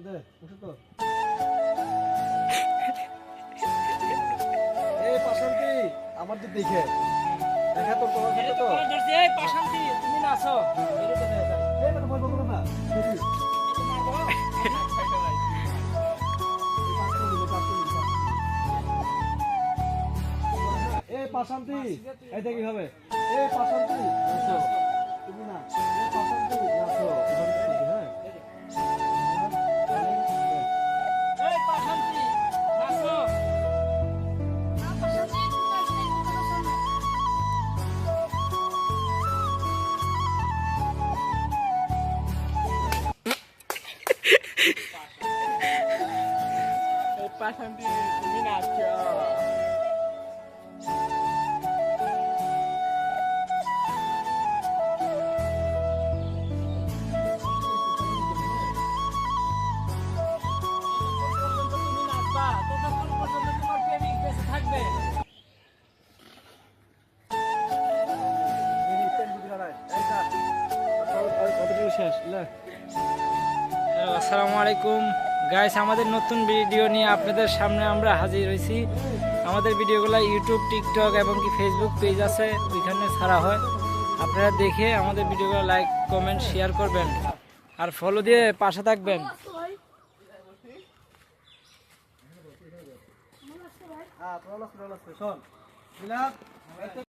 দে বসে তো এই পাশান্তি আমার দিক দেখে দেখা তোর তোমার সাথে তো ধরছি এই পাশান্তি তুমি না আছো এই তো দেখা এই না ভয় পাবো না এই পাশান্তি এই দেখি হবে এই পাশান্তি তুমি না এই পাশান্তি আছো হ্যাঁ এই পাশান্তি নাচো এই পাশান্তি তুমি নাচো আসসালামু আলাইকুম গাইস, আমাদের নতুন ভিডিও নিয়ে আপনাদের সামনে আমরা হাজির হয়েছি। আমাদের ভিডিওগুলো ইউটিউব, টিকটক এবং কি ফেসবুক পেজ আছে, ওইখানে ছাড়া হয়। আপনারা দেখে আমাদের ভিডিওগুলো লাইক, কমেন্ট, শেয়ার করবেন আর ফলো দিয়ে পাশে থাকবেন। শোন